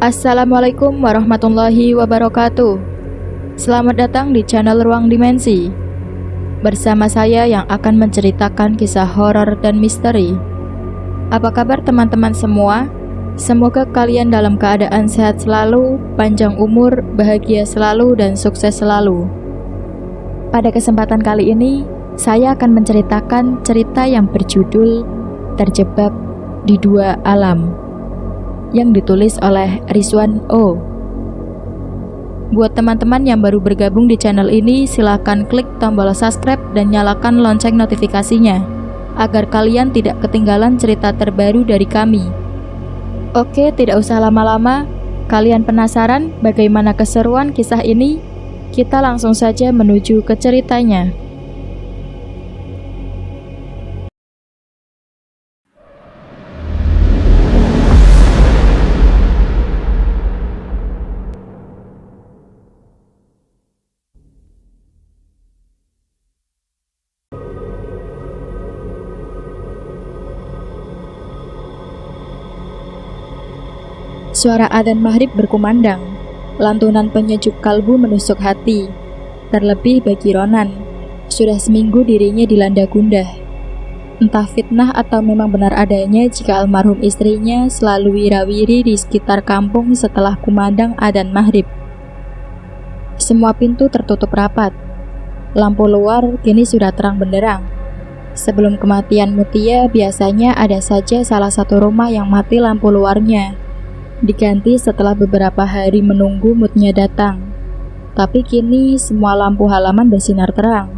Assalamualaikum warahmatullahi wabarakatuh. Selamat datang di channel Ruang Dimensi. Bersama saya yang akan menceritakan kisah horor dan misteri. Apa kabar teman-teman semua? Semoga kalian dalam keadaan sehat selalu, panjang umur, bahagia selalu, dan sukses selalu. Pada kesempatan kali ini, saya akan menceritakan cerita yang berjudul Terjebak di Dua Alam, yang ditulis oleh Rizwan O. Buat teman-teman yang baru bergabung di channel ini, silahkan klik tombol subscribe dan nyalakan lonceng notifikasinya, agar kalian tidak ketinggalan cerita terbaru dari kami. Oke, tidak usah lama-lama. Kalian penasaran bagaimana keseruan kisah ini? Kita langsung saja menuju ke ceritanya. Suara adzan maghrib berkumandang. Lantunan penyejuk kalbu menusuk hati. Terlebih bagi Ronan, sudah seminggu dirinya dilanda gundah. Entah fitnah atau memang benar adanya jika almarhum istrinya selalu wirawiri di sekitar kampung setelah kumandang adzan maghrib. Semua pintu tertutup rapat. Lampu luar kini sudah terang benderang. Sebelum kematian Mutia, biasanya ada saja salah satu rumah yang mati lampu luarnya. Diganti setelah beberapa hari menunggu moodnya datang. Tapi kini semua lampu halaman bersinar terang.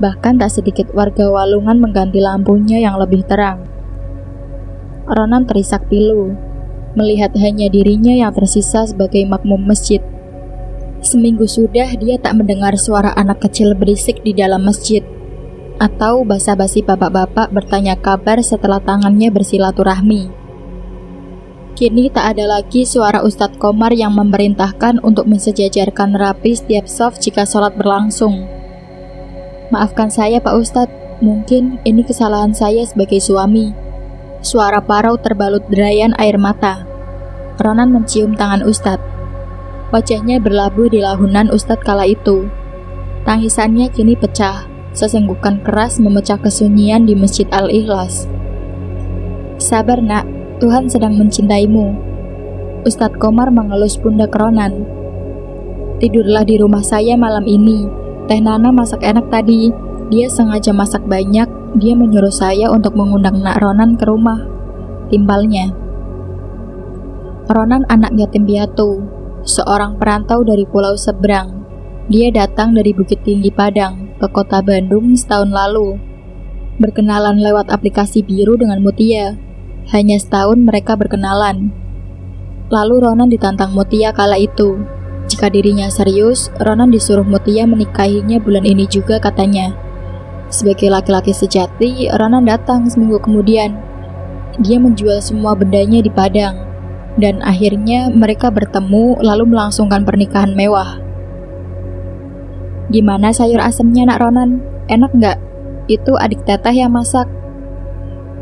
Bahkan tak sedikit warga Walungan mengganti lampunya yang lebih terang. Ronan terisak pilu, melihat hanya dirinya yang tersisa sebagai makmum masjid. Seminggu sudah dia tak mendengar suara anak kecil berisik di dalam masjid, atau basa-basi bapak-bapak bertanya kabar setelah tangannya bersilaturahmi. Kini tak ada lagi suara Ustadz Komar yang memerintahkan untuk mensejajarkan rapi setiap shaf jika sholat berlangsung. Maafkan saya Pak Ustadz, mungkin ini kesalahan saya sebagai suami. Suara parau terbalut derayan air mata. Ronan mencium tangan Ustadz. Wajahnya berlabuh di lahunan Ustadz kala itu. Tangisannya kini pecah, sesenggukan keras memecah kesunyian di Masjid Al-Ikhlas. Sabar nak, Tuhan sedang mencintaimu. Ustadz Komar mengelus pundak Ronan. Tidurlah di rumah saya malam ini. Teh Nana masak enak tadi. Dia sengaja masak banyak. Dia menyuruh saya untuk mengundang Nak Ronan ke rumah, timbalnya. Ronan anak yatim piatu, seorang perantau dari pulau seberang. Dia datang dari Bukit Tinggi Padang ke kota Bandung setahun lalu. Berkenalan lewat aplikasi biru dengan Mutia. Hanya setahun mereka berkenalan. Lalu Ronan ditantang Mutia kala itu. Jika dirinya serius, Ronan disuruh Mutia menikahinya bulan ini juga katanya. Sebagai laki-laki sejati, Ronan datang seminggu kemudian. Dia menjual semua bendanya di Padang. Dan akhirnya mereka bertemu lalu melangsungkan pernikahan mewah. Gimana sayur asemnya Nak Ronan? Enak nggak? Itu adik teteh yang masak.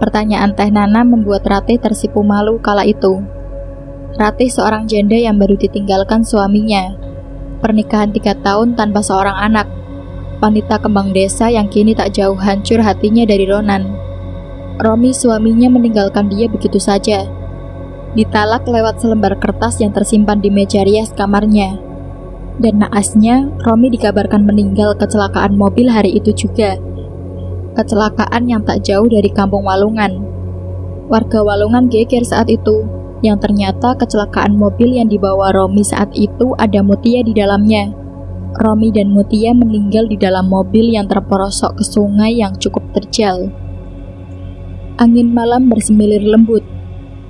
Pertanyaan Teh Nana membuat Ratih tersipu malu kala itu. Ratih seorang janda yang baru ditinggalkan suaminya. Pernikahan 3 tahun tanpa seorang anak. Wanita kembang desa yang kini tak jauh hancur hatinya dari Ronan. Romi suaminya meninggalkan dia begitu saja. Ditalak lewat selembar kertas yang tersimpan di meja rias kamarnya. Dan naasnya, Romi dikabarkan meninggal kecelakaan mobil hari itu juga. Kecelakaan yang tak jauh dari kampung Walungan. Warga Walungan geger saat itu, yang ternyata kecelakaan mobil yang dibawa Romi saat itu ada Mutia di dalamnya. Romi dan Mutia meninggal di dalam mobil yang terperosok ke sungai yang cukup terjal. Angin malam bersemilir lembut,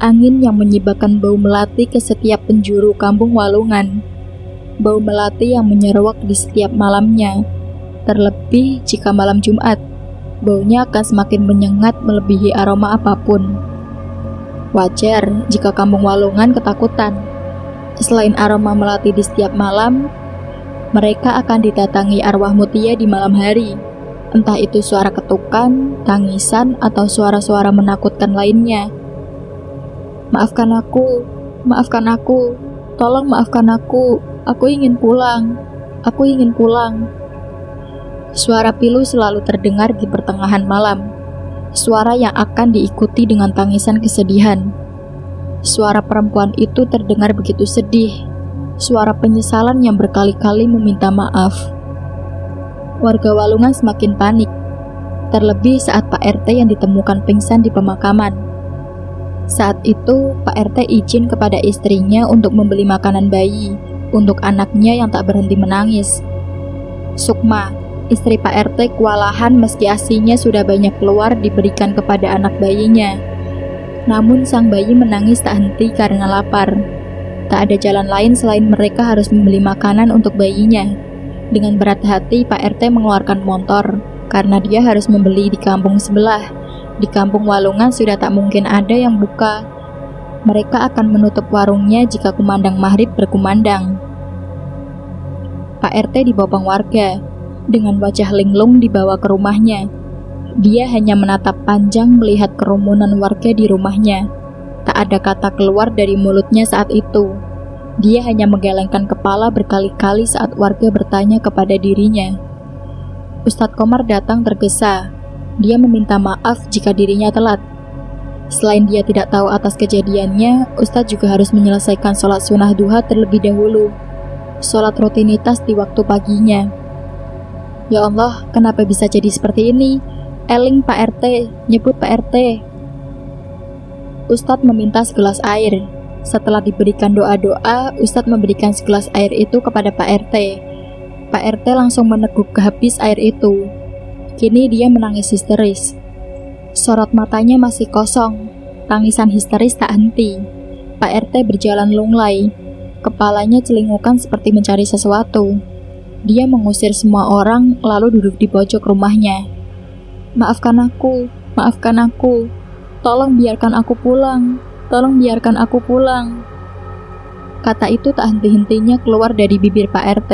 angin yang menyibakkan bau melati ke setiap penjuru kampung Walungan. Bau melati yang menyeruak di setiap malamnya, terlebih jika malam Jumat. Baunya akan semakin menyengat melebihi aroma apapun. Wajar jika kampung Walungan ketakutan. Selain aroma melati di setiap malam, mereka akan didatangi arwah Mutia di malam hari. Entah itu suara ketukan, tangisan, atau suara-suara menakutkan lainnya. Maafkan aku, Maafkan aku, tolong maafkan aku ingin pulang, aku ingin pulang. Suara pilu selalu terdengar di pertengahan malam, suara yang akan diikuti dengan tangisan kesedihan. Suara perempuan itu terdengar begitu sedih, suara penyesalan yang berkali-kali meminta maaf. Warga Walungan semakin panik, terlebih saat Pak RT yang ditemukan pingsan di pemakaman. Saat itu, Pak RT izin kepada istrinya untuk membeli makanan bayi untuk anaknya yang tak berhenti menangis. Sukma, istri Pak RT kewalahan meski ASINya sudah banyak keluar diberikan kepada anak bayinya. Namun sang bayi menangis tak henti karena lapar. Tak ada jalan lain selain mereka harus membeli makanan untuk bayinya. Dengan berat hati, Pak RT mengeluarkan motor karena dia harus membeli di kampung sebelah. Di kampung Walungan sudah tak mungkin ada yang buka. Mereka akan menutup warungnya jika kumandang maghrib berkumandang. Pak RT dibopong warga. Dengan wajah linglung dibawa ke rumahnya. Dia hanya menatap panjang melihat kerumunan warga di rumahnya. Tak ada kata keluar dari mulutnya saat itu. Dia hanya menggelengkan kepala berkali-kali saat warga bertanya kepada dirinya. Ustadz Komar datang tergesa. Dia meminta maaf jika dirinya telat. Selain dia tidak tahu atas kejadiannya, Ustadz juga harus menyelesaikan sholat sunnah duha terlebih dahulu. Sholat rutinitas di waktu paginya. Ya Allah, kenapa bisa jadi seperti ini? Eling Pak RT, nyebut Pak RT. Ustadz meminta segelas air. Setelah diberikan doa-doa, Ustadz memberikan segelas air itu kepada Pak RT. Pak RT langsung meneguk habis air itu. Kini dia menangis histeris. Sorot matanya masih kosong. Tangisan histeris tak henti. Pak RT berjalan lunglai. Kepalanya celingukan seperti mencari sesuatu. Dia mengusir semua orang lalu duduk di pojok rumahnya. Maafkan aku, tolong biarkan aku pulang, tolong biarkan aku pulang. Kata itu tak henti-hentinya keluar dari bibir Pak RT.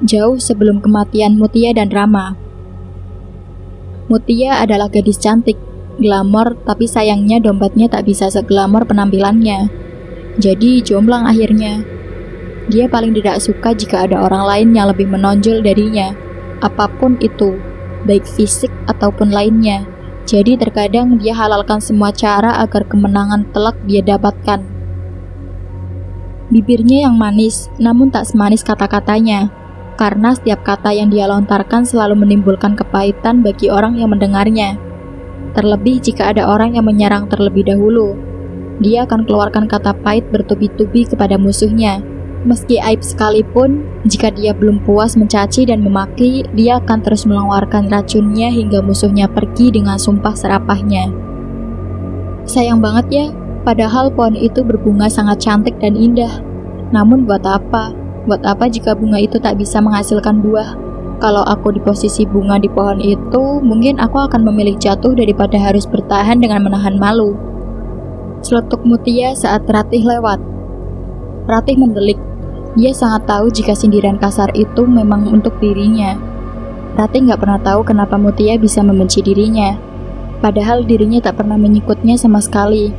Jauh sebelum kematian Mutia dan Rama. Mutia adalah gadis cantik, glamor, tapi sayangnya dompetnya tak bisa seglamor penampilannya. Jadi jomblang akhirnya. Dia paling tidak suka jika ada orang lain yang lebih menonjol darinya, apapun itu, baik fisik ataupun lainnya. Jadi terkadang dia halalkan semua cara agar kemenangan telak dia dapatkan. Bibirnya yang manis, namun tak semanis kata-katanya. Karena setiap kata yang dia lontarkan selalu menimbulkan kepahitan bagi orang yang mendengarnya. Terlebih jika ada orang yang menyerang terlebih dahulu, dia akan keluarkan kata pahit bertubi-tubi kepada musuhnya. Meski aib sekalipun, jika dia belum puas mencaci dan memaki, dia akan terus mengeluarkan racunnya hingga musuhnya pergi dengan sumpah serapahnya. Sayang banget ya, padahal pohon itu berbunga sangat cantik dan indah. Namun buat apa? Buat apa jika bunga itu tak bisa menghasilkan buah? Kalau aku di posisi bunga di pohon itu, mungkin aku akan memilih jatuh daripada harus bertahan dengan menahan malu. Seletuk Mutia saat Ratih lewat. Ratih mendelik. Dia sangat tahu jika sindiran kasar itu memang untuk dirinya. Ratih gak pernah tahu kenapa Mutia bisa membenci dirinya. Padahal dirinya tak pernah menyikutnya sama sekali.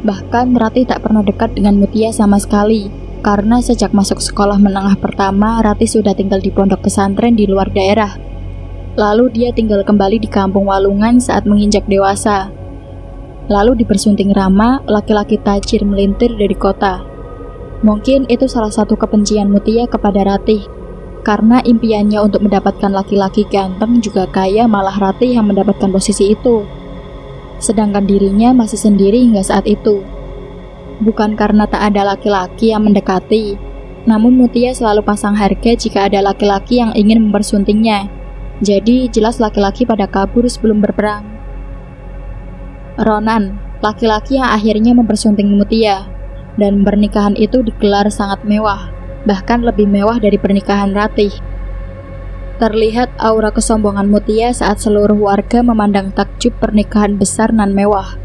Bahkan Ratih tak pernah dekat dengan Mutia sama sekali. Karena sejak masuk sekolah menengah pertama, Ratih sudah tinggal di pondok pesantren di luar daerah. Lalu dia tinggal kembali di kampung Walungan saat menginjak dewasa. Lalu dipersunting Rama, laki-laki tajir melintir dari kota. Mungkin itu salah satu kebencian Mutia kepada Ratih. Karena impiannya untuk mendapatkan laki-laki ganteng juga kaya, malah Ratih yang mendapatkan posisi itu. Sedangkan dirinya masih sendiri hingga saat itu. Bukan karena tak ada laki-laki yang mendekati, namun Mutia selalu pasang harga jika ada laki-laki yang ingin mempersuntingnya. Jadi jelas laki-laki pada kabur sebelum berperang. Ronan, laki-laki yang akhirnya mempersunting Mutia, dan pernikahan itu digelar sangat mewah, bahkan lebih mewah dari pernikahan Ratih. Terlihat aura kesombongan Mutia saat seluruh warga memandang takjub pernikahan besar nan mewah.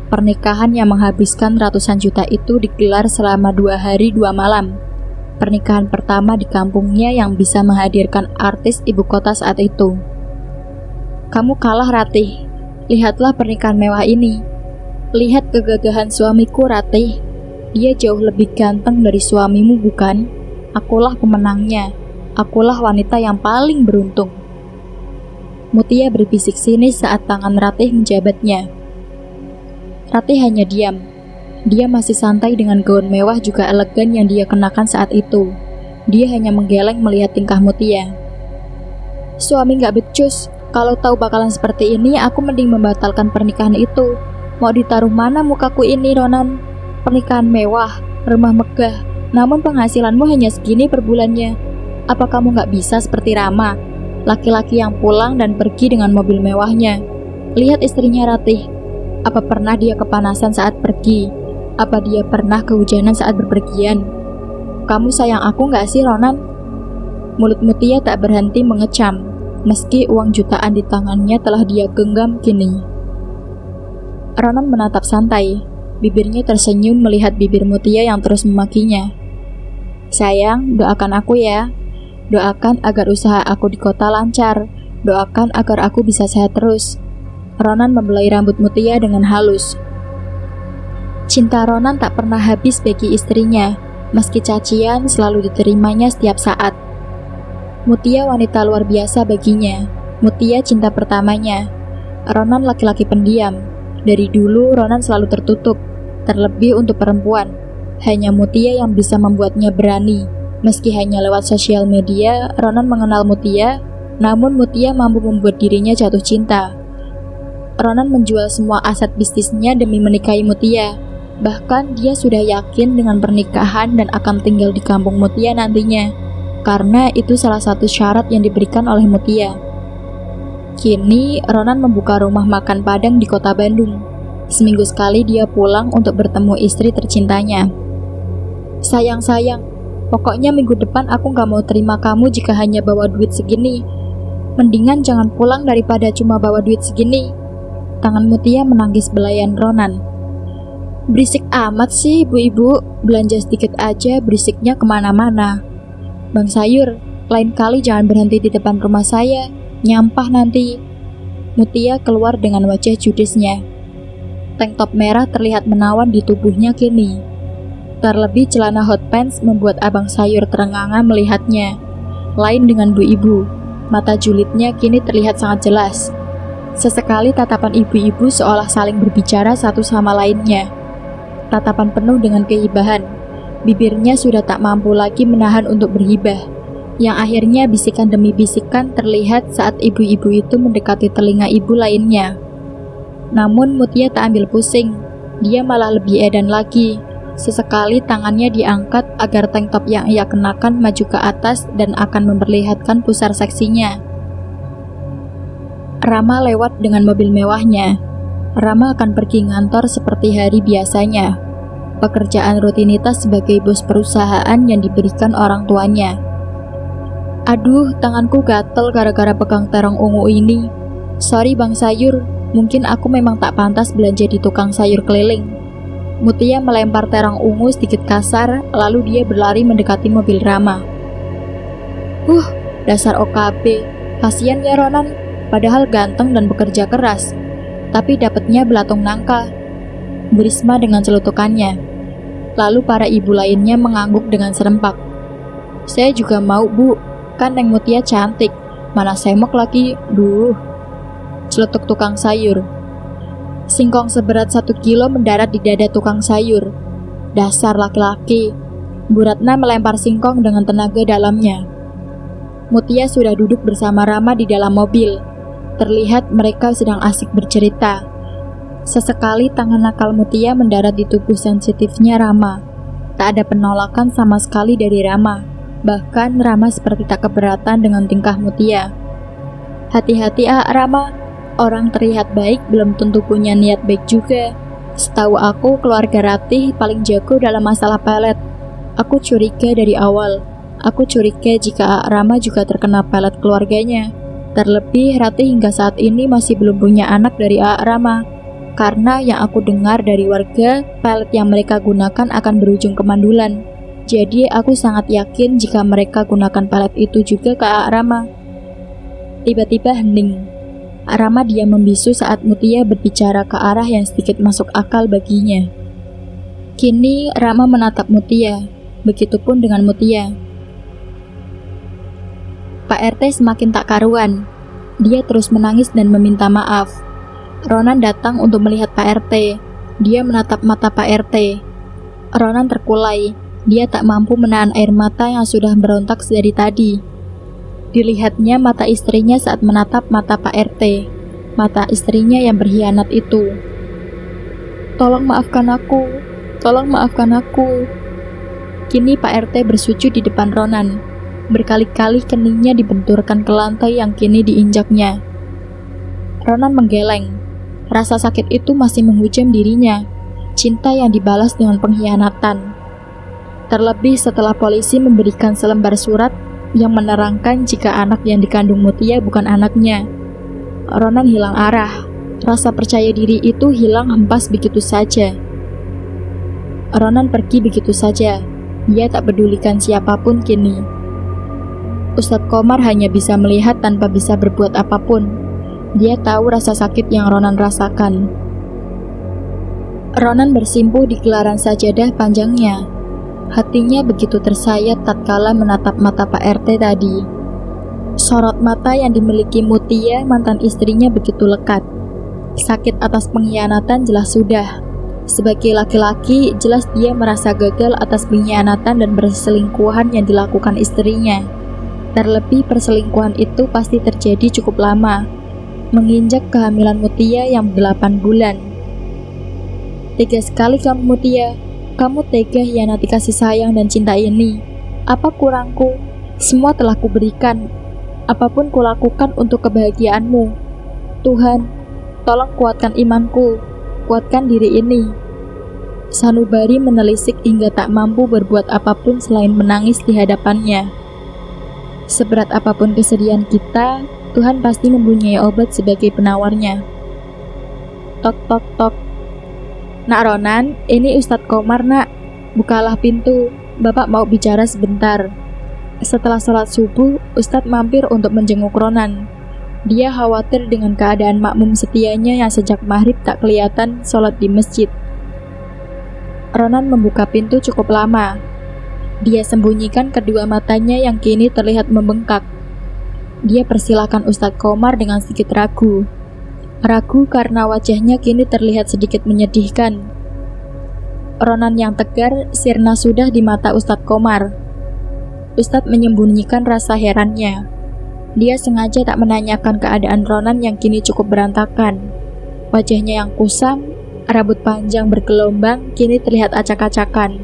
Pernikahan yang menghabiskan ratusan juta itu digelar selama 2 hari 2 malam. Pernikahan pertama di kampungnya yang bisa menghadirkan artis ibu kota saat itu. Kamu kalah, Ratih. Lihatlah pernikahan mewah ini. Lihat kegagahan suamiku, Ratih. Dia jauh lebih ganteng dari suamimu, bukan? Akulah pemenangnya. Akulah wanita yang paling beruntung. Mutia berbisik sinis saat tangan Ratih menjabatnya. Ratih hanya diam. Dia masih santai dengan gaun mewah juga elegan yang dia kenakan saat itu. Dia hanya menggeleng melihat tingkah Mutia. Suami gak becus. Kalau tahu bakalan seperti ini, aku mending membatalkan pernikahan itu. Mau ditaruh mana mukaku ini, Ronan? Pernikahan mewah, rumah megah, namun penghasilanmu hanya segini per bulannya. Apa kamu gak bisa seperti Rama, laki-laki yang pulang dan pergi dengan mobil mewahnya? Lihat istrinya Ratih. Apa pernah dia kepanasan saat pergi? Apa dia pernah kehujanan saat berpergian? Kamu sayang aku gak sih, Ronan? Mulut Mutia tak berhenti mengecam, meski uang jutaan di tangannya telah dia genggam kini. Ronan menatap santai, bibirnya tersenyum melihat bibir Mutia yang terus memakinya. Sayang, doakan aku ya. Doakan agar usaha aku di kota lancar. Doakan agar aku bisa sehat terus. Ronan membelai rambut Mutia dengan halus. Cinta Ronan tak pernah habis bagi istrinya, meski cacian selalu diterimanya setiap saat. Mutia wanita luar biasa baginya. Mutia cinta pertamanya. Ronan laki-laki pendiam. Dari dulu Ronan selalu tertutup, terlebih untuk perempuan. Hanya Mutia yang bisa membuatnya berani. Meski hanya lewat sosial media, Ronan mengenal Mutia, namun Mutia mampu membuat dirinya jatuh cinta. Ronan menjual semua aset bisnisnya demi menikahi Mutia. Bahkan dia sudah yakin dengan pernikahan dan akan tinggal di kampung Mutia nantinya, karena itu salah satu syarat yang diberikan oleh Mutia. Kini Ronan membuka rumah makan Padang di kota Bandung. Seminggu sekali dia pulang untuk bertemu istri tercintanya. Sayang, pokoknya minggu depan aku gak mau terima kamu jika hanya bawa duit segini. Mendingan jangan pulang daripada cuma bawa duit segini. Tangan Mutia menangis belayan Ronan. Berisik amat sih ibu-ibu, belanja sedikit aja berisiknya kemana-mana. Bang Sayur, lain kali jangan berhenti di depan rumah saya, nyampah nanti. Mutia keluar dengan wajah judesnya. Tank top merah terlihat menawan di tubuhnya kini. Terlebih celana hot pants membuat Abang Sayur terenganga melihatnya. Lain dengan Bu Ibu, mata julidnya kini terlihat sangat jelas. Sesekali tatapan ibu-ibu seolah saling berbicara satu sama lainnya. Tatapan penuh dengan keibahan. Bibirnya sudah tak mampu lagi menahan untuk berhibah, yang akhirnya bisikan demi bisikan terlihat saat ibu-ibu itu mendekati telinga ibu lainnya. Namun Mutia tak ambil pusing, dia malah lebih edan lagi. Sesekali tangannya diangkat agar tank top yang ia kenakan maju ke atas dan akan memperlihatkan pusar seksinya. Rama lewat dengan mobil mewahnya. Rama akan pergi ngantor seperti hari biasanya. Pekerjaan rutinitas sebagai bos perusahaan yang diberikan orang tuanya. Aduh, tanganku gatel gara-gara pegang terong ungu ini. Sorry Bang Sayur, mungkin aku memang tak pantas belanja di tukang sayur keliling. Mutia melempar terong ungu sedikit kasar, lalu dia berlari mendekati mobil Rama. Dasar OKB, kasihan ya Ronan, padahal ganteng dan bekerja keras. Tapi dapatnya belatung nangka, Burisma dengan celutukannya. Lalu para ibu lainnya mengangguk dengan serempak. Saya juga mau Bu, kan Neng Mutia cantik, mana semok lagi, duh. Celutuk tukang sayur. Singkong seberat 1 kilo mendarat di dada tukang sayur. Dasar laki-laki. Bu Ratna melempar singkong dengan tenaga dalamnya. Mutia sudah duduk bersama Rama di dalam mobil. Terlihat mereka sedang asik bercerita. Sesekali tangan nakal Mutia mendarat di tubuh sensitifnya Rama. Tak ada penolakan sama sekali dari Rama. Bahkan Rama seperti tak keberatan dengan tingkah Mutia. Hati-hati Rama, orang terlihat baik belum tentu punya niat baik juga. Setahu aku keluarga Ratih paling jago dalam masalah pelet. Aku curiga dari awal. Aku curiga jika Rama juga terkena pelet keluarganya. Terlebih Ratih hingga saat ini masih belum punya anak dari Rama. Karena yang aku dengar dari warga, pelet yang mereka gunakan akan berujung kemandulan. Jadi aku sangat yakin jika mereka gunakan pelet itu juga ke Rama. Tiba-tiba hening. Rama diam membisu saat Mutia berbicara ke arah yang sedikit masuk akal baginya. Kini Rama menatap Mutia, begitupun dengan Mutia. Pak RT semakin tak karuan. Dia terus menangis dan meminta maaf. Ronan datang untuk melihat Pak RT. Dia menatap mata Pak RT. Ronan terkulai. Dia tak mampu menahan air mata yang sudah berontak dari tadi. Dilihatnya mata istrinya saat menatap mata Pak RT. Mata istrinya yang berkhianat itu. Tolong maafkan aku. Tolong maafkan aku. Kini Pak RT bersujud di depan Ronan. Berkali-kali keningnya dibenturkan ke lantai yang kini diinjaknya. Ronan menggeleng. Rasa sakit itu masih menghujam dirinya. Cinta yang dibalas dengan pengkhianatan. Terlebih setelah polisi memberikan selembar surat yang menerangkan jika anak yang dikandung Mutia bukan anaknya. Ronan hilang arah. Rasa percaya diri itu hilang hempas begitu saja. Ronan pergi begitu saja. Dia tak pedulikan siapapun kini. Ustadz Komar hanya bisa melihat tanpa bisa berbuat apapun. Dia tahu rasa sakit yang Ronan rasakan. Ronan bersimpuh di gelaran sajadah panjangnya. Hatinya begitu tersayat tatkala menatap mata Pak RT tadi. Sorot mata yang dimiliki Mutia, mantan istrinya, begitu lekat. Sakit atas pengkhianatan jelas sudah. Sebagai laki-laki, jelas dia merasa gagal atas pengkhianatan dan perselingkuhan yang dilakukan istrinya. Terlebih perselingkuhan itu pasti terjadi cukup lama, menginjak kehamilan Mutia yang 8 bulan. Tega sekali kamu, Mutia. Kamu tega hianati kasih sayang dan cinta ini. Apa kurangku? Semua telah kuberikan. Apapun kulakukan untuk kebahagiaanmu. Tuhan, tolong kuatkan imanku. Kuatkan diri ini. Sanubari menelisik hingga tak mampu berbuat apapun selain menangis di hadapannya. Seberat apapun kesedihan kita, Tuhan pasti mempunyai obat sebagai penawarnya. Tok tok tok. Nak Ronan, ini Ustadz Komar, nak. Bukalah pintu, Bapak mau bicara sebentar. Setelah sholat subuh, Ustadz mampir untuk menjenguk Ronan. Dia khawatir dengan keadaan makmum setianya yang sejak maghrib tak kelihatan sholat di masjid. Ronan membuka pintu cukup lama. Dia sembunyikan kedua matanya yang kini terlihat membengkak. Dia persilakan Ustadz Komar dengan sedikit ragu. Ragu karena wajahnya kini terlihat sedikit menyedihkan. Ronan yang tegar sirna sudah di mata Ustadz Komar. Ustadz menyembunyikan rasa herannya. Dia sengaja tak menanyakan keadaan Ronan yang kini cukup berantakan. Wajahnya yang kusam, rambut panjang bergelombang kini terlihat acak-acakan.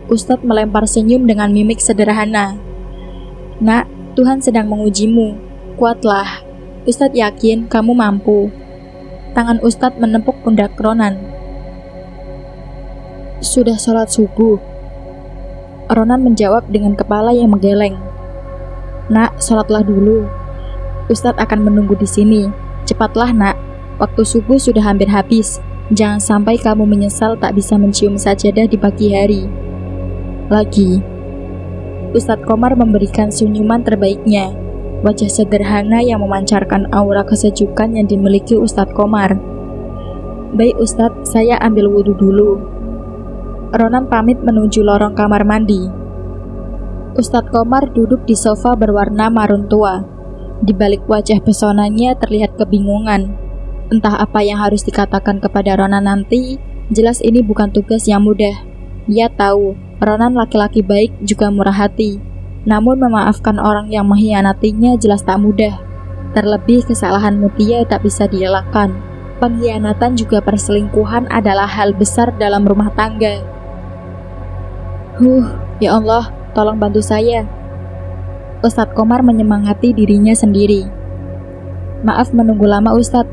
Ustadz melempar senyum dengan mimik sederhana. Nak, Tuhan sedang mengujimu. Kuatlah. Ustadz yakin kamu mampu. Tangan Ustadz menepuk pundak Ronan. Sudah sholat subuh. Ronan menjawab dengan kepala yang menggeleng. Nak, sholatlah dulu. Ustadz akan menunggu di sini. Cepatlah, nak. Waktu subuh sudah hampir habis. Jangan sampai kamu menyesal tak bisa mencium sajadah di pagi hari. Lagi. Ustadz Komar memberikan senyuman terbaiknya. Wajah sederhana yang memancarkan aura kesejukan yang dimiliki Ustadz Komar. Baik Ustadz, saya ambil wudhu dulu. Ronan pamit menuju lorong kamar mandi. Ustadz Komar duduk di sofa berwarna marun tua. Di balik wajah pesonanya terlihat kebingungan. Entah apa yang harus dikatakan kepada Ronan nanti. Jelas ini bukan tugas yang mudah. Dia tahu Ronan laki-laki baik juga murah hati. Namun memaafkan orang yang mengkhianatinya jelas tak mudah. Terlebih kesalahan Mutia tak bisa dielakkan. Pengkhianatan juga perselingkuhan adalah hal besar dalam rumah tangga. Ya Allah, tolong bantu saya. Ustadz Komar menyemangati dirinya sendiri. Maaf menunggu lama Ustadz.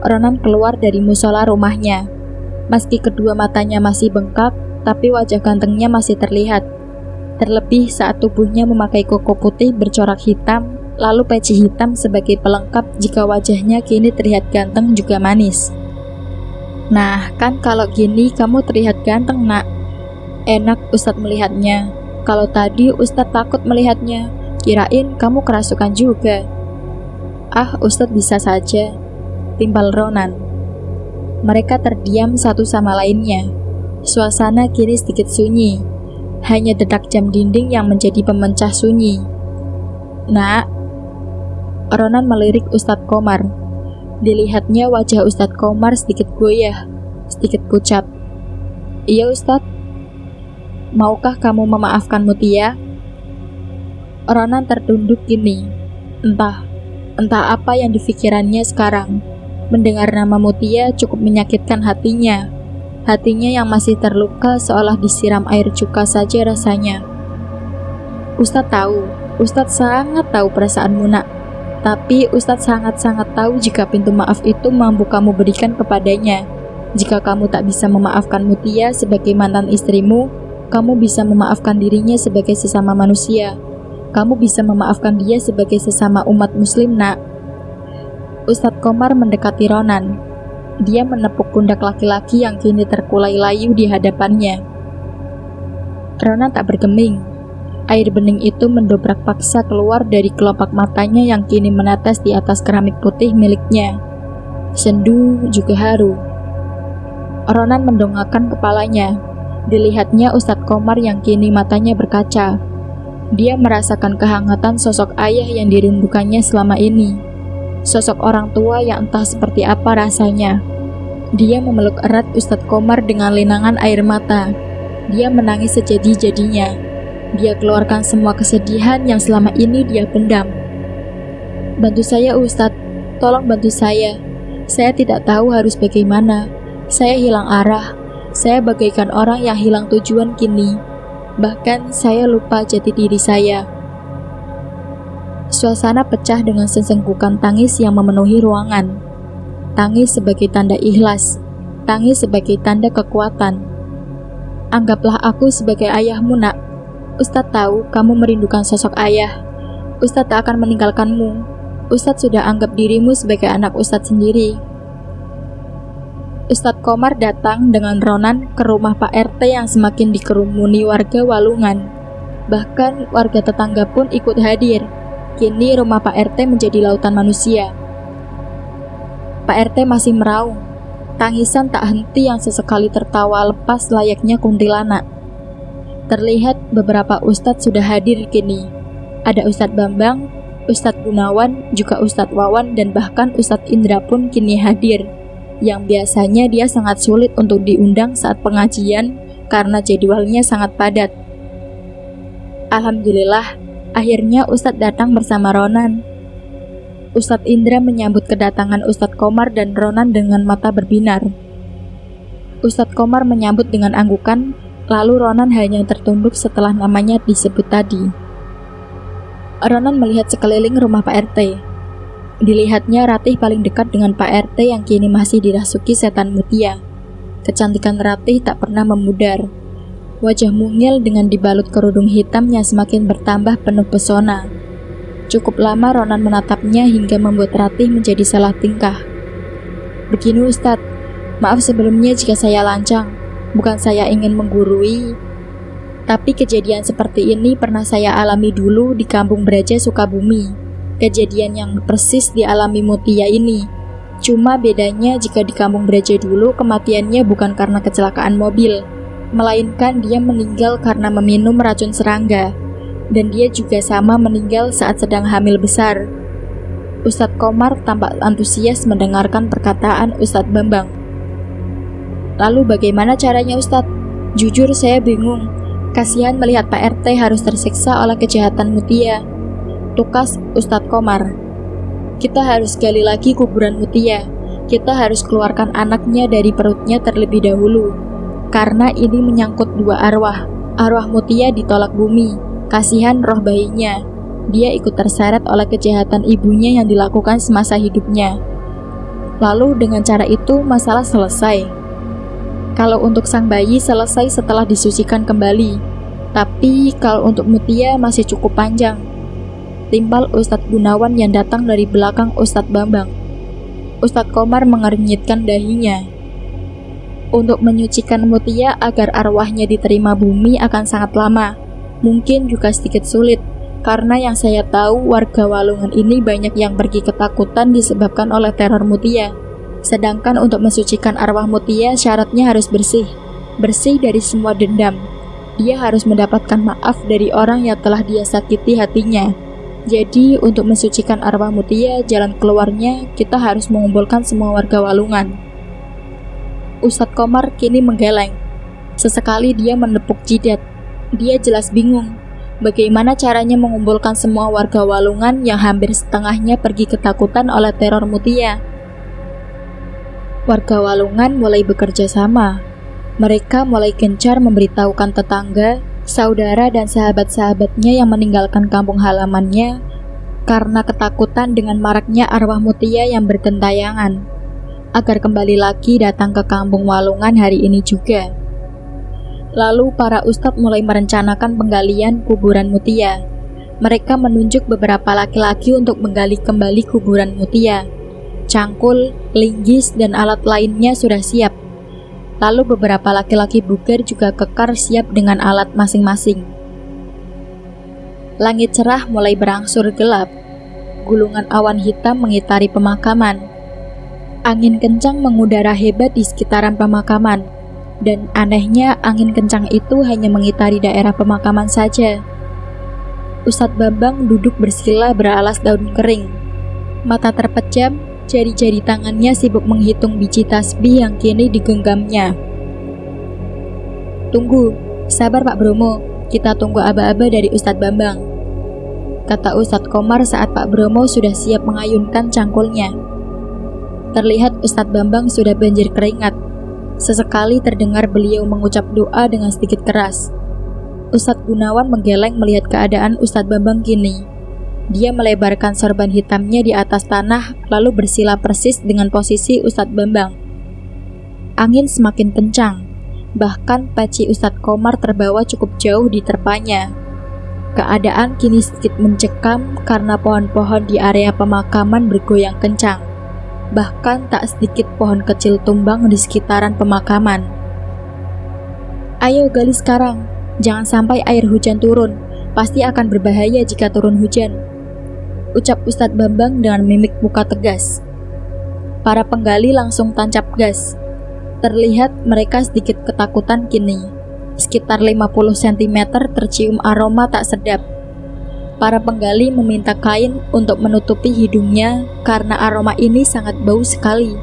Ronan keluar dari musola rumahnya. Meski kedua matanya masih bengkak, tapi wajah gantengnya masih terlihat. Terlebih saat tubuhnya memakai koko putih bercorak hitam, lalu peci hitam sebagai pelengkap jika wajahnya kini terlihat ganteng juga manis. Nah, kan kalau gini kamu terlihat ganteng, nak. Enak Ustadz melihatnya. Kalau tadi Ustadz takut melihatnya, kirain kamu kerasukan juga. "Ah, Ustadz bisa saja," timpal Ronan. Mereka terdiam satu sama lainnya. Suasana kini sedikit sunyi. Hanya detak jam dinding yang menjadi pemecah sunyi. "Nak," Ronan melirik Ustadz Komar. Dilihatnya wajah Ustadz Komar sedikit goyah, sedikit pucat. "Iya Ustadz." "Maukah kamu memaafkan Mutia?" Ronan tertunduk kini. Entah apa yang dipikirannya sekarang. Mendengar nama Mutia cukup menyakitkan hatinya. Hatinya yang masih terluka seolah disiram air cuka saja rasanya. "Ustadz tahu, Ustadz sangat tahu perasaanmu, Nak. Tapi Ustadz sangat-sangat tahu jika pintu maaf itu mampu kamu berikan kepadanya. Jika kamu tak bisa memaafkan Mutia sebagai mantan istrimu, kamu bisa memaafkan dirinya sebagai sesama manusia. Kamu bisa memaafkan dia sebagai sesama umat muslim, Nak." Ustadz Komar mendekati Ronan. Dia menepuk pundak laki-laki yang kini terkulai layu di hadapannya. Ronan tak bergeming. Air bening itu mendobrak paksa keluar dari kelopak matanya yang kini menetes di atas keramik putih miliknya. Sendu juga haru. Ronan mendongakkan kepalanya. Dilihatnya Ustadz Komar yang kini matanya berkaca. Dia merasakan kehangatan sosok ayah yang dirindukannya selama ini. Sosok orang tua yang entah seperti apa rasanya. Dia memeluk erat Ustadz Komar dengan linangan air mata. Dia menangis sejadi-jadinya. Dia keluarkan semua kesedihan yang selama ini dia pendam. "Bantu saya Ustadz, tolong bantu saya. Saya tidak tahu harus bagaimana. Saya hilang arah. Saya bagaikan orang yang hilang tujuan kini. Bahkan saya lupa jati diri saya." Suasana pecah dengan sesenggukan tangis yang memenuhi ruangan. Tangis sebagai tanda ikhlas. Tangis sebagai tanda kekuatan. "Anggaplah aku sebagai ayahmu, Nak. Ustadz tahu kamu merindukan sosok ayah. Ustadz tak akan meninggalkanmu. Ustadz sudah anggap dirimu sebagai anak Ustadz sendiri." Ustadz Komar datang dengan Ronan ke rumah Pak RT yang semakin dikerumuni warga Walungan. Bahkan warga tetangga pun ikut hadir. Kini rumah Pak RT menjadi lautan manusia. Pak RT masih meraung. Tangisan tak henti yang sesekali tertawa lepas layaknya kuntilanak. Terlihat beberapa ustadz sudah hadir kini. Ada Ustadz Bambang, Ustadz Gunawan, juga Ustadz Wawan, dan bahkan Ustadz Indra pun kini hadir. Yang biasanya dia sangat sulit untuk diundang saat pengajian karena jadwalnya sangat padat. Alhamdulillah, akhirnya Ustadz datang bersama Ronan. Ustadz Indra menyambut kedatangan Ustadz Komar dan Ronan dengan mata berbinar. Ustadz Komar menyambut dengan anggukan. Lalu Ronan hanya tertunduk setelah namanya disebut tadi. Ronan melihat sekeliling rumah Pak RT. Dilihatnya Ratih paling dekat dengan Pak RT yang kini masih dirasuki setan Mutia. Kecantikan Ratih tak pernah memudar. Wajah mungil dengan dibalut kerudung hitam yang semakin bertambah penuh pesona. Cukup lama Ronan menatapnya hingga membuat Ratih menjadi salah tingkah. "Begini Ustadz, maaf sebelumnya jika saya lancang. Bukan saya ingin menggurui, tapi kejadian seperti ini pernah saya alami dulu di Kampung Braja, Sukabumi. Kejadian yang persis dialami Mutia ini. Cuma bedanya jika di Kampung Braja dulu kematiannya bukan karena kecelakaan mobil, melainkan dia meninggal karena meminum racun serangga. Dan dia juga sama meninggal saat sedang hamil besar." Ustadz Komar tampak antusias mendengarkan perkataan Ustadz Bambang. "Lalu bagaimana caranya Ustadz? Jujur saya bingung. Kasihan melihat Pak RT harus tersiksa oleh kejahatan Mutia." Tukas Ustadz Komar. "Kita harus gali lagi kuburan Mutia. Kita harus keluarkan anaknya dari perutnya terlebih dahulu. Karena ini menyangkut dua arwah. Arwah Mutia ditolak bumi. Kasihan roh bayinya. Dia ikut terseret oleh kejahatan ibunya yang dilakukan semasa hidupnya. Lalu dengan cara itu masalah selesai. Kalau untuk sang bayi selesai setelah disucikan kembali. Tapi kalau untuk Mutia masih cukup panjang." Timpal Ustadz Gunawan yang datang dari belakang Ustadz Bambang. Ustadz Komar mengernyitkan dahinya. Untuk menyucikan Mutia agar arwahnya diterima bumi akan sangat lama. Mungkin juga sedikit sulit. Karena yang saya tahu warga Walungan ini banyak yang pergi ketakutan disebabkan oleh teror Mutia. Sedangkan untuk mensucikan arwah Mutia syaratnya harus bersih. Bersih dari semua dendam. Dia harus mendapatkan maaf dari orang yang telah dia sakiti hatinya. Jadi untuk mensucikan arwah Mutia, jalan keluarnya kita harus mengumpulkan semua warga Walungan. Ustadz Komar kini menggeleng. Sesekali dia menepuk jidat. Dia jelas bingung. Bagaimana caranya mengumpulkan semua warga Walungan yang hampir setengahnya pergi ketakutan oleh teror Mutia? Warga Walungan mulai bekerja sama. Mereka mulai gencar memberitahukan tetangga, saudara dan sahabat-sahabatnya yang meninggalkan kampung halamannya karena ketakutan dengan maraknya arwah Mutia yang bergentayangan, agar kembali lagi datang ke kampung Walungan hari ini juga. Lalu para ustadz mulai merencanakan penggalian kuburan Mutia. Mereka menunjuk beberapa laki-laki untuk menggali kembali kuburan Mutia. Cangkul, linggis, dan alat lainnya sudah siap. Lalu beberapa laki-laki bugar juga kekar siap dengan alat masing-masing. Langit cerah mulai berangsur gelap. Gulungan awan hitam mengitari pemakaman. Angin kencang mengudara hebat di sekitaran pemakaman. Dan anehnya angin kencang itu hanya mengitari daerah pemakaman saja. Ustadz Bambang duduk bersila beralas daun kering. Mata terpejam, jari-jari tangannya sibuk menghitung biji tasbih yang kini digenggamnya. Tunggu, sabar Pak Bromo, kita tunggu aba-aba dari Ustadz Bambang, kata Ustadz Komar saat Pak Bromo sudah siap mengayunkan cangkulnya. Terlihat Ustadz Bambang sudah banjir keringat. Sesekali terdengar beliau mengucap doa dengan sedikit keras. Ustadz Gunawan menggeleng melihat keadaan Ustadz Bambang kini. Dia melebarkan sorban hitamnya di atas tanah lalu bersila persis dengan posisi Ustadz Bambang. Angin semakin kencang. Bahkan peci Ustadz Komar terbawa cukup jauh di terpanya. Keadaan kini sedikit mencekam karena pohon-pohon di area pemakaman bergoyang kencang. Bahkan tak sedikit pohon kecil tumbang di sekitaran pemakaman. Ayo gali sekarang, jangan sampai air hujan turun, pasti akan berbahaya jika turun hujan, ucap Ustadz Bambang dengan mimik muka tegas. Para penggali langsung tancap gas. Terlihat mereka sedikit ketakutan kini. Sekitar 50 cm tercium aroma tak sedap. Para penggali meminta kain untuk menutupi hidungnya karena aroma ini sangat bau sekali.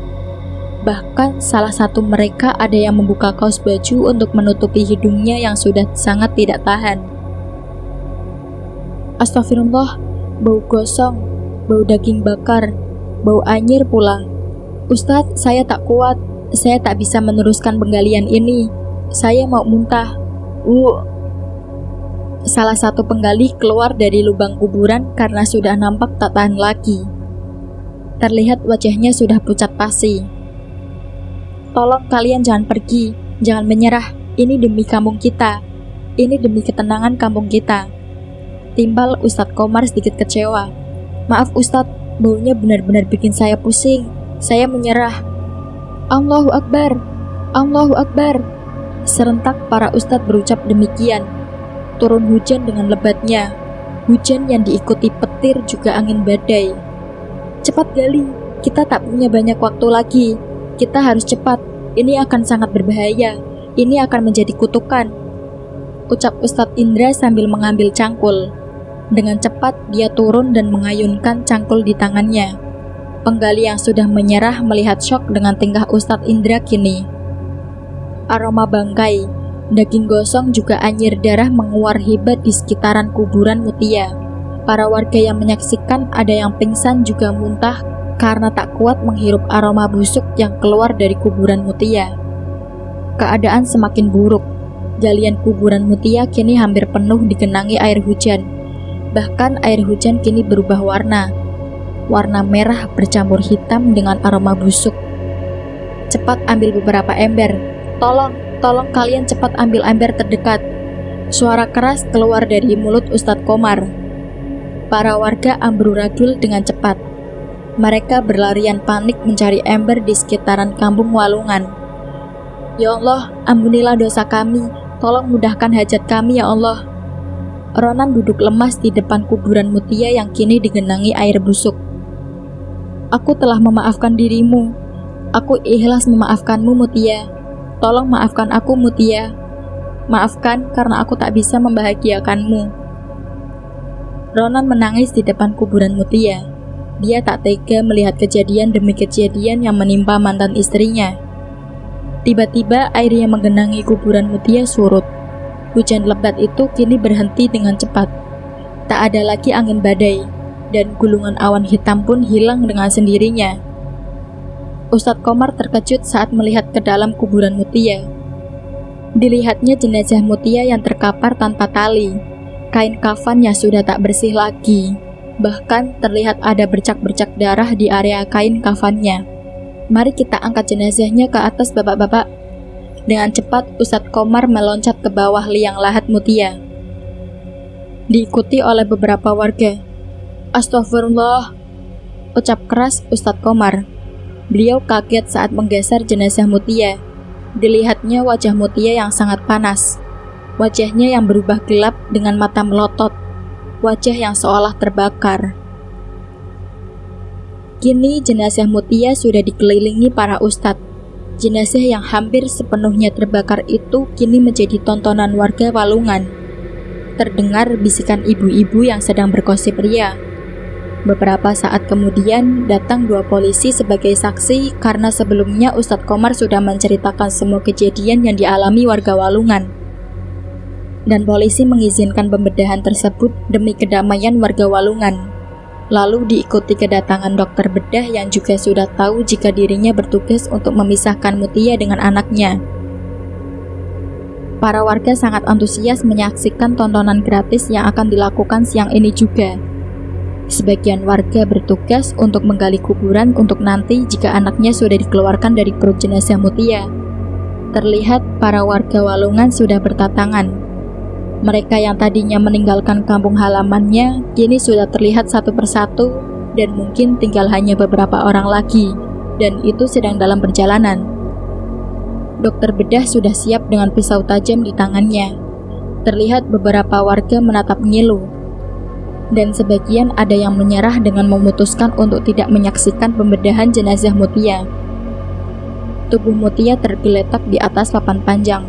Bahkan salah satu mereka ada yang membuka kaos baju untuk menutupi hidungnya yang sudah sangat tidak tahan. Astagfirullah, bau gosong, bau daging bakar, bau anyir pula. Ustadz, saya tak kuat, saya tak bisa meneruskan penggalian ini. Saya mau muntah. Salah satu penggali keluar dari lubang kuburan karena sudah nampak tak tahan lagi. Terlihat wajahnya sudah pucat pasi. Tolong kalian jangan pergi, jangan menyerah. Ini demi kampung kita. Ini demi ketenangan kampung kita, timbal Ustadz Komar sedikit kecewa. Maaf Ustadz, baunya benar-benar bikin saya pusing. Saya menyerah. Allahu Akbar, Allahu Akbar. Serentak para ustadz berucap demikian. Turun hujan dengan lebatnya. Hujan yang diikuti petir juga angin badai. Cepat gali, kita tak punya banyak waktu lagi. Kita harus cepat, ini akan sangat berbahaya. Ini akan menjadi kutukan, ucap Ustadz Indra sambil mengambil cangkul. Dengan cepat dia turun dan mengayunkan cangkul di tangannya. Penggali yang sudah menyerah melihat syok dengan tingkah Ustadz Indra kini. Aroma bangkai, daging gosong juga anyir darah menguar hebat di sekitaran kuburan Mutia. Para warga yang menyaksikan ada yang pingsan juga muntah karena tak kuat menghirup aroma busuk yang keluar dari kuburan Mutia. Keadaan semakin buruk. Galian kuburan Mutia kini hampir penuh digenangi air hujan. Bahkan air hujan kini berubah warna. Warna merah bercampur hitam dengan aroma busuk. Cepat ambil beberapa ember. Tolong kalian cepat ambil ember terdekat. Suara keras keluar dari mulut Ustadz Komar. Para warga amburadul dengan cepat. Mereka berlarian panik mencari ember di sekitaran kampung Walungan. Ya Allah, ampunilah dosa kami. Tolong mudahkan hajat kami ya Allah. Ronan duduk lemas di depan kuburan Mutia yang kini digenangi air busuk. Aku telah memaafkan dirimu. Aku ikhlas memaafkanmu, Mutia. Tolong maafkan aku, Mutia. Maafkan karena aku tak bisa membahagiakanmu. Ronan menangis di depan kuburan Mutia. Dia tak tega melihat kejadian demi kejadian yang menimpa mantan istrinya. Tiba-tiba air yang menggenangi kuburan Mutia surut. Hujan lebat itu kini berhenti dengan cepat. Tak ada lagi angin badai, dan gulungan awan hitam pun hilang dengan sendirinya. Ustadz Komar terkejut saat melihat ke dalam kuburan Mutia. Dilihatnya jenazah Mutia yang terkapar tanpa tali. Kain kafannya sudah tak bersih lagi. Bahkan terlihat ada bercak-bercak darah di area kain kafannya. Mari kita angkat jenazahnya ke atas, bapak-bapak. Dengan cepat, Ustadz Komar meloncat ke bawah liang lahat Mutia. Diikuti oleh beberapa warga. Astagfirullah, ucap keras Ustadz Komar. Beliau kaget saat menggeser jenazah Mutia. Dilihatnya wajah Mutia yang sangat panas. Wajahnya yang berubah gelap dengan mata melotot. Wajah yang seolah terbakar. Kini jenazah Mutia sudah dikelilingi para ustadz. Jenazah yang hampir sepenuhnya terbakar itu kini menjadi tontonan warga Walungan. Terdengar bisikan ibu-ibu yang sedang bergosip ria. Beberapa saat kemudian datang 2 polisi sebagai saksi karena sebelumnya Ustadz Komar sudah menceritakan semua kejadian yang dialami warga Walungan. Dan polisi mengizinkan pembedahan tersebut demi kedamaian warga Walungan. Lalu diikuti kedatangan dokter bedah yang juga sudah tahu jika dirinya bertugas untuk memisahkan Mutia dengan anaknya. Para warga sangat antusias menyaksikan tontonan gratis yang akan dilakukan siang ini juga. Sebagian warga bertugas untuk menggali kuburan untuk nanti jika anaknya sudah dikeluarkan dari perut jenazah Mutia. Terlihat para warga Walungan sudah bertatangan. Mereka yang tadinya meninggalkan kampung halamannya kini sudah terlihat satu persatu dan mungkin tinggal hanya beberapa orang lagi, dan itu sedang dalam perjalanan. Dokter bedah sudah siap dengan pisau tajam di tangannya. Terlihat beberapa warga menatap ngilu, dan sebagian ada yang menyerah dengan memutuskan untuk tidak menyaksikan pembedahan jenazah Mutia. Tubuh Mutia tergeletak di atas papan panjang.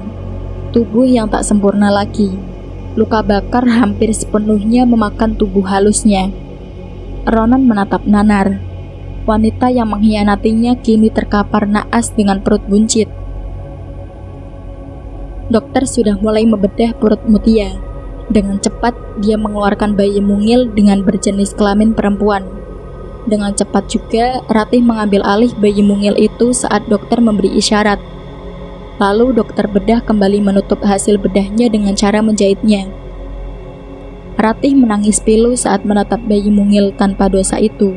Tubuh yang tak sempurna lagi. Luka bakar hampir sepenuhnya memakan tubuh halusnya. Ronan menatap Nanar. Wanita yang mengkhianatinya kini terkapar naas dengan perut buncit. Dokter sudah mulai membedah perut Mutia. Dengan cepat, dia mengeluarkan bayi mungil dengan berjenis kelamin perempuan. Dengan cepat juga, Ratih mengambil alih bayi mungil itu saat dokter memberi isyarat. Lalu dokter bedah kembali menutup hasil bedahnya dengan cara menjahitnya. Ratih menangis pilu saat menatap bayi mungil tanpa dosa itu.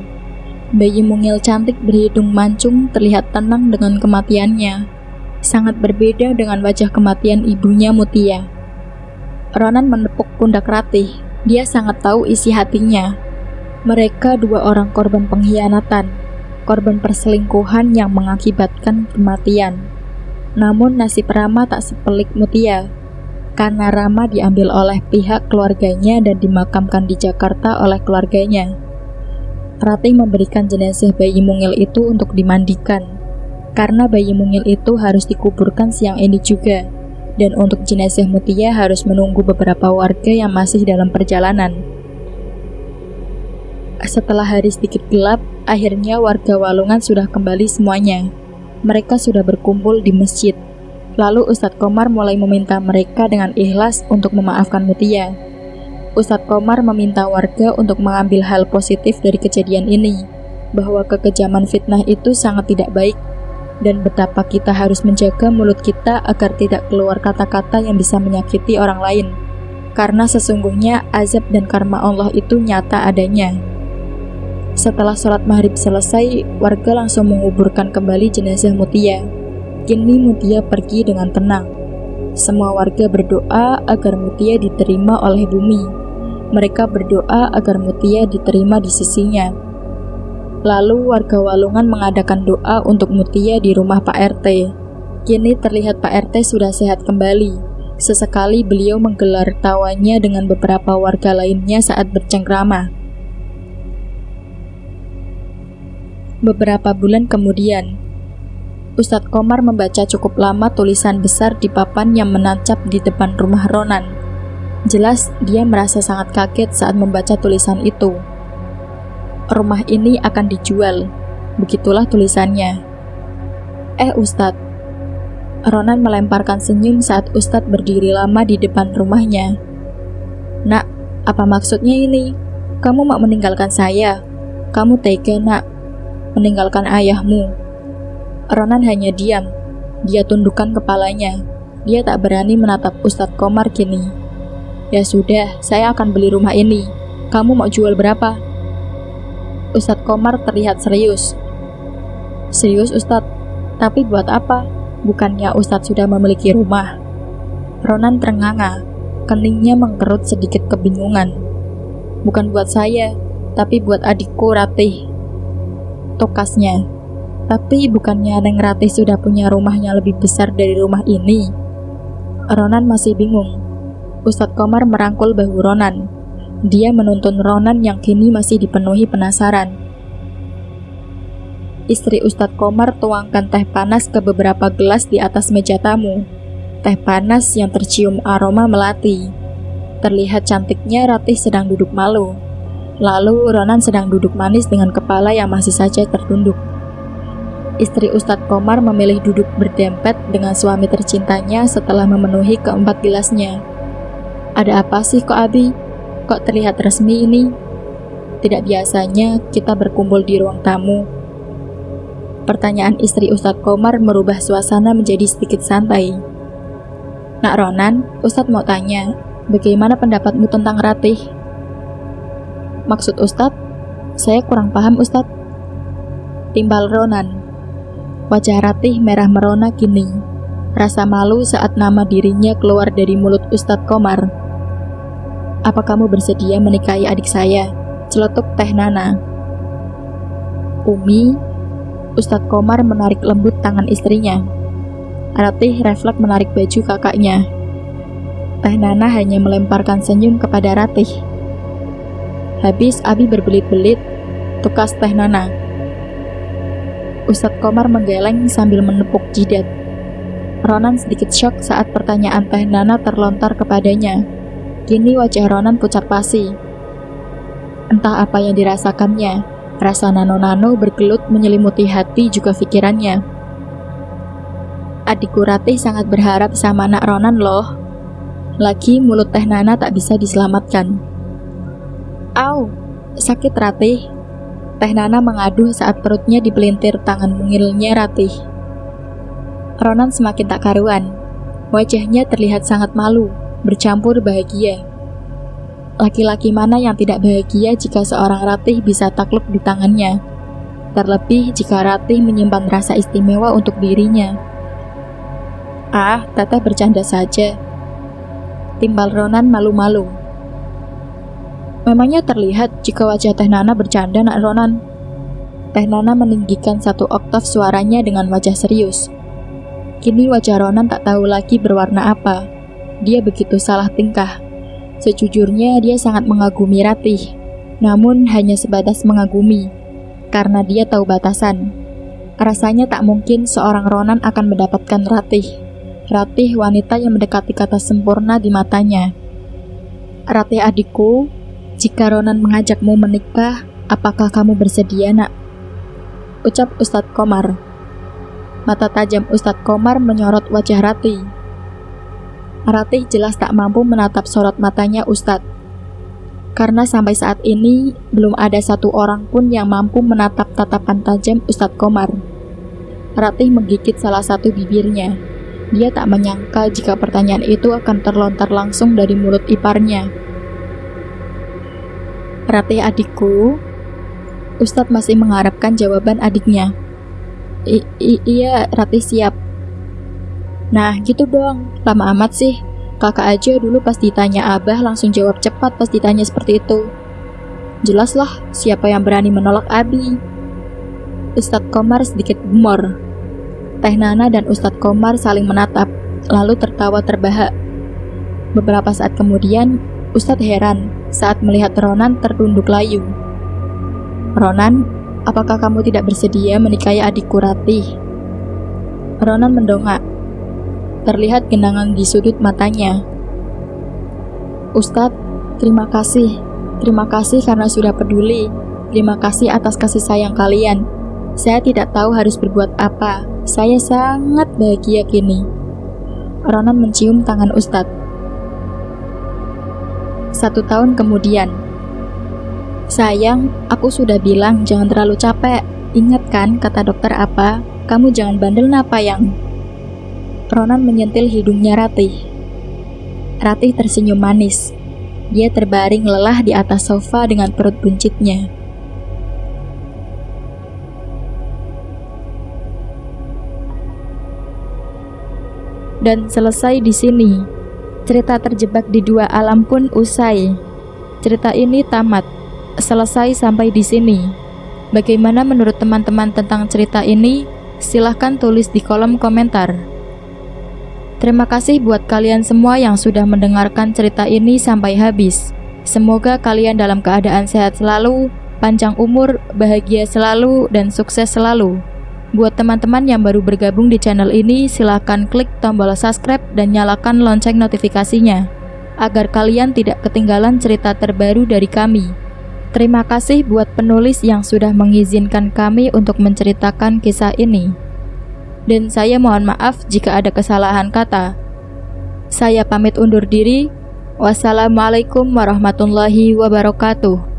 Bayi mungil cantik berhidung mancung terlihat tenang dengan kematiannya. Sangat berbeda dengan wajah kematian ibunya Mutia. Ronan menepuk pundak Ratih. Dia sangat tahu isi hatinya. Mereka 2 orang korban pengkhianatan, korban perselingkuhan yang mengakibatkan kematian. Namun nasib Rama tak sepelik Mutia, karena Rama diambil oleh pihak keluarganya dan dimakamkan di Jakarta oleh keluarganya. Ratih memberikan jenazah bayi mungil itu untuk dimandikan, karena bayi mungil itu harus dikuburkan siang ini juga, dan untuk jenazah Mutia harus menunggu beberapa warga yang masih dalam perjalanan. Setelah hari sedikit gelap, akhirnya warga Walungan sudah kembali semuanya. Mereka sudah berkumpul di masjid. Lalu Ustadz Komar mulai meminta mereka dengan ikhlas untuk memaafkan Mutia. Ustadz Komar meminta warga untuk mengambil hal positif dari kejadian ini, bahwa kekejaman fitnah itu sangat tidak baik, dan betapa kita harus menjaga mulut kita agar tidak keluar kata-kata yang bisa menyakiti orang lain, karena sesungguhnya azab dan karma Allah itu nyata adanya. Setelah sholat maghrib selesai, warga langsung menguburkan kembali jenazah Mutia. Kini Mutia pergi dengan tenang. Semua warga berdoa agar Mutia diterima oleh bumi. Mereka berdoa agar Mutia diterima di sisinya. Lalu warga Walungan mengadakan doa untuk Mutia di rumah Pak RT. Kini terlihat Pak RT sudah sehat kembali. Sesekali beliau menggelar tawanya dengan beberapa warga lainnya saat bercengkrama. Beberapa bulan kemudian, Ustadz Komar membaca cukup lama tulisan besar di papan yang menancap di depan rumah Ronan. Jelas dia merasa sangat kaget saat membaca tulisan itu. Rumah ini akan dijual, begitulah tulisannya. Ustadz. Ronan melemparkan senyum saat Ustadz berdiri lama di depan rumahnya. Nak, apa maksudnya ini? Kamu mau meninggalkan saya? Kamu tega, nak, meninggalkan ayahmu. Ronan hanya diam. Dia tundukkan kepalanya. Dia tak berani menatap Ustadz Komar kini. Ya sudah, saya akan beli rumah ini. Kamu mau jual berapa? Ustadz Komar terlihat serius. Serius, Ustadz? Tapi buat apa? Bukannya Ustadz sudah memiliki rumah? Ronan ternganga. Keningnya mengkerut sedikit kebingungan. Bukan buat saya, tapi buat adikku Ratih. Tokasnya. Tapi bukannya Neng Ratih sudah punya rumahnya lebih besar dari rumah ini? Ronan masih bingung. Ustadz Komar merangkul bahu Ronan. Dia menuntun Ronan yang kini masih dipenuhi penasaran. Istri Ustadz Komar tuangkan teh panas ke beberapa gelas di atas meja tamu. Teh panas yang tercium aroma melati. Terlihat cantiknya Ratih sedang duduk malu. Lalu Ronan sedang duduk manis dengan kepala yang masih saja tertunduk. Istri Ustadz Komar memilih duduk berdempet dengan suami tercintanya setelah memenuhi keempat gelasnya. Ada apa sih kok Abi? Kok terlihat resmi ini? Tidak biasanya kita berkumpul di ruang tamu. Pertanyaan istri Ustadz Komar merubah suasana menjadi sedikit santai. Nak Ronan, Ustadz mau tanya, bagaimana pendapatmu tentang Ratih? Maksud Ustadz? Saya kurang paham, Ustadz. Timbal Ronan. Wajah Ratih merah merona kini. Rasa malu saat nama dirinya keluar dari mulut Ustadz Komar. Apa kamu bersedia menikahi adik saya? Celetuk Teh Nana. Umi. Ustadz Komar menarik lembut tangan istrinya. Ratih refleks menarik baju kakaknya. Teh Nana hanya melemparkan senyum kepada Ratih. Habis Abi berbelit-belit, tukas Teh Nana. Ustadz Komar menggeleng sambil menepuk jidat. Ronan sedikit syok saat pertanyaan Teh Nana terlontar kepadanya. Kini wajah Ronan pucat pasi. Entah apa yang dirasakannya. Rasa nano-nano bergelut menyelimuti hati juga pikirannya. Adikku Ratih sangat berharap sama anak Ronan loh. Lagi mulut Teh Nana tak bisa diselamatkan. Au, sakit Ratih. Teh Nana mengaduh saat perutnya dipelintir tangan mungilnya Ratih. Ronan semakin tak karuan. Wajahnya terlihat sangat malu, bercampur bahagia. Laki-laki mana yang tidak bahagia jika seorang Ratih bisa takluk di tangannya? Terlebih jika Ratih menyimpan rasa istimewa untuk dirinya. Ah, Teteh bercanda saja. Timbal Ronan malu-malu. Memangnya terlihat jika wajah Teh Nana bercanda, Nak Ronan? Teh Nana meninggikan satu oktav suaranya dengan wajah serius. Kini wajah Ronan tak tahu lagi berwarna apa. Dia begitu salah tingkah. Sejujurnya dia sangat mengagumi Ratih, namun hanya sebatas mengagumi, karena dia tahu batasan. Rasanya tak mungkin seorang Ronan akan mendapatkan Ratih. Ratih wanita yang mendekati kata sempurna di matanya. Ratih adikku, jika Ronan mengajakmu menikah, apakah kamu bersedia, nak? Ucap Ustadz Komar. Mata tajam Ustadz Komar menyorot wajah Ratih. Ratih jelas tak mampu menatap sorot matanya Ustadz. Karena sampai saat ini, belum ada satu orang pun yang mampu menatap tatapan tajam Ustadz Komar. Ratih menggigit salah satu bibirnya. Dia tak menyangka jika pertanyaan itu akan terlontar langsung dari mulut iparnya. Ratih adikku, Ustadz masih mengharapkan jawaban adiknya. Iya, Ratih siap. Nah, gitu dong. Lama amat sih. Kakak aja dulu pas ditanya Abah langsung jawab cepat pas ditanya seperti itu. Jelaslah siapa yang berani menolak Abi. Ustadz Komar sedikit gemor. Teh Nana dan Ustadz Komar saling menatap, lalu tertawa terbahak. Beberapa saat kemudian, Ustadz heran saat melihat Ronan tertunduk layu. "Ronan, apakah kamu tidak bersedia menikahi adikku Ratih?" Ronan mendongak. Terlihat genangan di sudut matanya. "Ustadz, terima kasih. Terima kasih karena sudah peduli. Terima kasih atas kasih sayang kalian. Saya tidak tahu harus berbuat apa. Saya sangat bahagia kini." Ronan mencium tangan Ustadz. 1 tahun kemudian. "Sayang, aku sudah bilang jangan terlalu capek. Ingat kan kata dokter apa? Kamu jangan bandel napayang." Ronan menyentil hidungnya Ratih. Ratih tersenyum manis. Dia terbaring lelah di atas sofa dengan perut buncitnya. Dan selesai di sini. Cerita terjebak di dua alam pun usai. Cerita ini tamat. Selesai sampai di sini. Bagaimana menurut teman-teman tentang cerita ini? Silahkan tulis di kolom komentar. Terima kasih buat kalian semua yang sudah mendengarkan cerita ini sampai habis. Semoga kalian dalam keadaan sehat selalu, panjang umur, bahagia selalu, dan sukses selalu. Buat teman-teman yang baru bergabung di channel ini, silahkan klik tombol subscribe dan nyalakan lonceng notifikasinya, agar kalian tidak ketinggalan cerita terbaru dari kami. Terima kasih buat penulis yang sudah mengizinkan kami untuk menceritakan kisah ini. Dan saya mohon maaf jika ada kesalahan kata. Saya pamit undur diri. Wassalamualaikum warahmatullahi wabarakatuh.